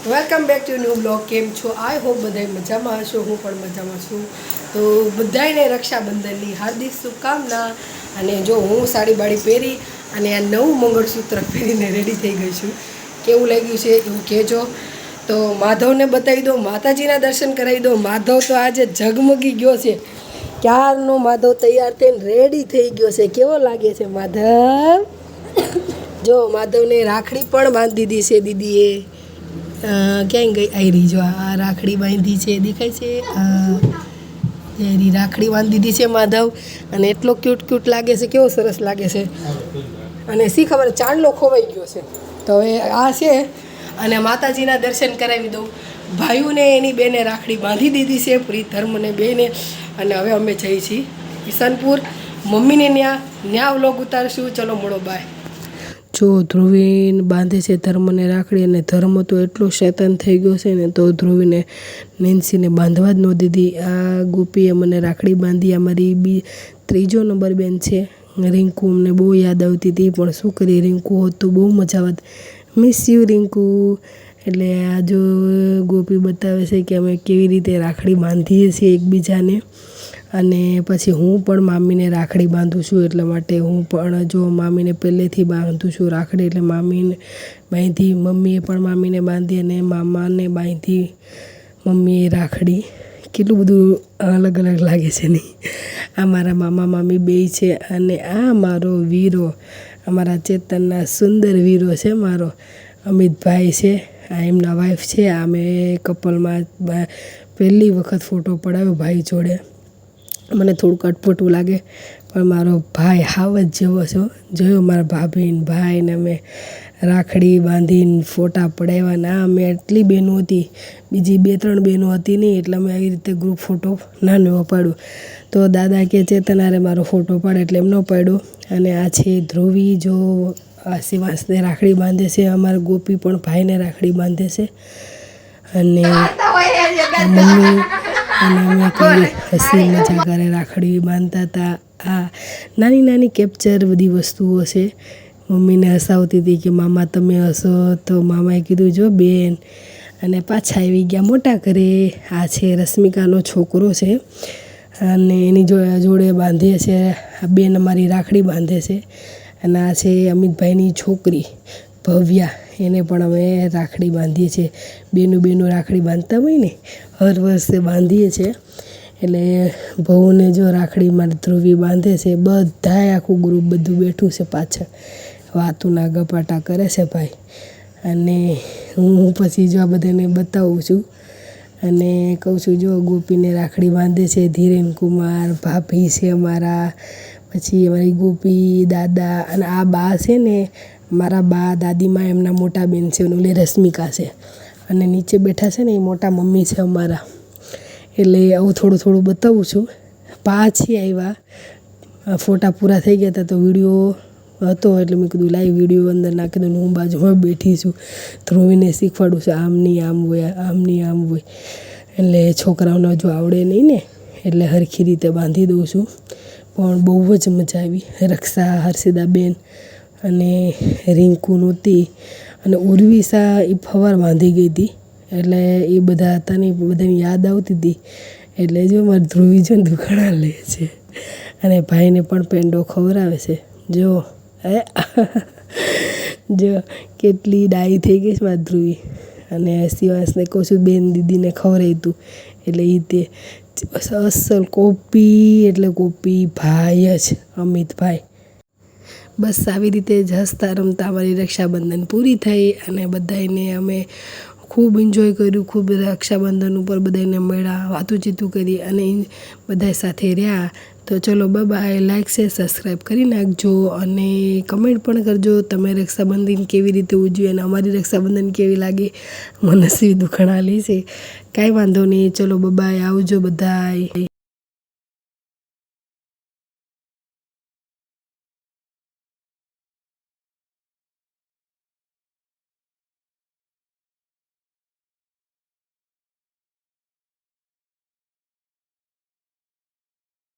Welcome back to new blog. કેમ છો? I hope બધાય મજામાં હશો. હું પણ મજામાં છું. તો બધાયને રક્ષાબંધનની હાર્દિક શુભકામના. અને જો હું સાડી બાડી પહેરી અને આ નવું મંગળસૂત્ર પહેરીને રેડી થઈ ગઈ છું. કેવું લાગ્યું છે એવું કહેજો. તો માધવને બતાવી દો, માતાજીના દર્શન કરાવી દો. માધવ તો આજે ઝગમગી ગયો છે. ક્યારનો માધવ તૈયાર થઈને રેડી થઈ ગયો છે. કેવો લાગે છે માધવ? જો માધવને રાખડી પણ બાંધી દીધી છે દીદીએ. ક્યાંય ગઈ આયરી જો આ રાખડી બાંધી છે, દેખાય છે? એરી રાખડી બાંધી દીધી છે માધવ. અને એટલો ક્યુટ લાગે છે, કેવો સરસ લાગે છે. અને શી ખબર ચાંદલો ખોવાઈ ગયો છે. તો હવે આ છે અને માતાજીના દર્શન કરાવી દઉં. ભાઈઓને એની બેને રાખડી બાંધી દીધી છે, પૂરી ધર્મને બેને. અને હવે અમે જઈએ છીએ ઈશાનપુર મમ્મીને ન્યા વ્લોગ ઉતારશું. ચલો મળો, બાય. જો ધ્રુવીન બાંધે છે ધર્મને રાખડી, અને ધર્મ તો એટલો શેતાન થઈ ગયો છે ને, તો ધ્રુવીને નેન્સીને બાંધવા જ ન દીધી. આ ગોપીએ મને રાખડી બાંધી. આ મારી ત્રીજો નંબર બેન છે રિંકુ. અમને બહુ યાદ આવતી હતી, પણ શું કરીએ, રિંકુ હોત તો બહુ મજા આવત. Miss you Rinku. એટલે આ જો ગોપી બતાવે છે કે અમે કેવી રીતે રાખડી બાંધીએ છીએ એકબીજાને. અને પછી હું પણ મામીને રાખડી બાંધું છું. એટલા માટે હું પણ જો મામીને પહેલેથી બાંધું છું રાખડી. એટલે મામીને બાંધી, મમ્મીએ પણ મામીને બાંધી, અને મામાને બાંધી મમ્મીએ રાખડી. કેટલું બધું અલગ લાગે છે નહીં? આ મારા મામા મામી બેય છે, અને આ મારો વીરો, અમારા ચેતનના સુંદર વીરો છે મારો અમિતભાઈ છે. આ એમના વાઈફ છે. આ મેં કપલમાં પહેલી વખત ફોટો પડાવ્યો ભાઈ જોડે. મને થોડુંક અટપટું લાગે, પણ મારો ભાઈ હાવ જ જેવો છો. જોયો મારા ભાભીને ભાઈને અમે રાખડી બાંધીને ફોટા પડાવ્યા. ના અમે એટલી બહેનો હતી, બીજી 2-3 બહેનો હતી નહીં, એટલે અમે આવી રીતે ગ્રુપ ફોટો નાનો પાડ્યો. તો દાદા કે ચેતનારે મારો ફોટો પાડે એટલે એમનો પાડ્યો. અને આ છે ધ્રુવી, જો આ શિવાંશને રાખડી બાંધે છે. અમારા ગોપી પણ ભાઈને રાખડી બાંધે છે. અને મમ્મી અને અમે કેવી હસી મજા કરે રાખડી બાંધતા હતા. આ નાની કેપ્ચર બધી વસ્તુઓ છે. મમ્મીને હસાવતી હતી કે મામા તમે હસો, તો મામાએ કીધું જો બેન, અને પાછા આવી ગયા મોટા ઘરે. આ છે રશ્મિકાનો છોકરો છે, અને એની જોડે બાંધીએ છે. આ બેન અમારી રાખડી બાંધે છે. અને આ છે અમિતભાઈની છોકરી ભવ્યા, એને પણ અમે રાખડી બાંધીએ છીએ. બેનું રાખડી બાંધતા હોય ને, હર વર્ષે બાંધીએ છીએ. એટલે બહુને જો રાખડી મારી ધ્રુવી બાંધે છે. બધાય આખું ગ્રુપ બધું બેઠું છે પાછળ, વાતુના ગપાટા કરે છે ભાઈ. અને હું પછી જો આ બધાને બતાવું છું અને કહું છું જો ગોપીને રાખડી બાંધે છે ધીરેન કુમાર, ભાભી છે અમારા, પછી અમારી ગોપી, દાદા. અને આ બા છે ને, મારા બા દાદીમાં એમના મોટા બેન છે, ઓલી રશ્મિકા છે. અને નીચે બેઠા છે ને એ મોટા મમ્મી છે અમારા. એટલે આવું થોડું બતાવું છું. પાછી આવ્યા, ફોટા પૂરા થઈ ગયા હતા તો વિડીયો હતો, એટલે મેં કીધું લાઈવ વિડીયો અંદર નાખી દઉં. હું બાજુમાં બેઠી છું, ધ્રુવીને શીખવાડું છું આમ નહીં આમ હોય. એટલે છોકરાઓને જો આવડે નહીં ને, એટલે હરખી રીતે બાંધી દઉં છું. પણ બહુ જ મજા આવી. રક્ષા, હર્ષિદાબેન અને રિંકુ નહોતી, અને ઉર્વિશા એ ફવાર બાંધી ગઈ હતી. એટલે એ બધા હતા ને, બધાને યાદ આવતી હતી. એટલે જો મારી ધ્રુવી જો દુખાણા લે છે, અને ભાઈને પણ પેંડો ખવડાવે છે. જો કેટલી ડાઈ થઈ ગઈ છે મારી ધ્રુવી. અને શિવાંશને કહું છું બેન દીદીને ખવડાવી તું, એટલે એ તે અસલ કોપી, એટલે કોપી ભાઈ જ અમિતભાઈ. બસ આવી રીતે જ હસતા રમતા અમારી રક્ષાબંધન પૂરી થઈ. અને બધાને અમે ખૂબ એન્જોય કર્યું. ખૂબ રક્ષાબંધન ઉપર બધાને મળ્યા, વાતું કરી, અને બધા સાથે રહ્યા. તો ચલો બાય. લાઈક છે, સબસ્ક્રાઈબ કરી નાખજો, અને કમેન્ટ પણ કરજો તમે રક્ષાબંધન કેવી રીતે ઉજવી, અને અમારી રક્ષાબંધન કેવી લાગી. મને સી દુખણા લે છે, કાંઈ વાંધો નહીં. ચલો બાય, આવજો બધાય.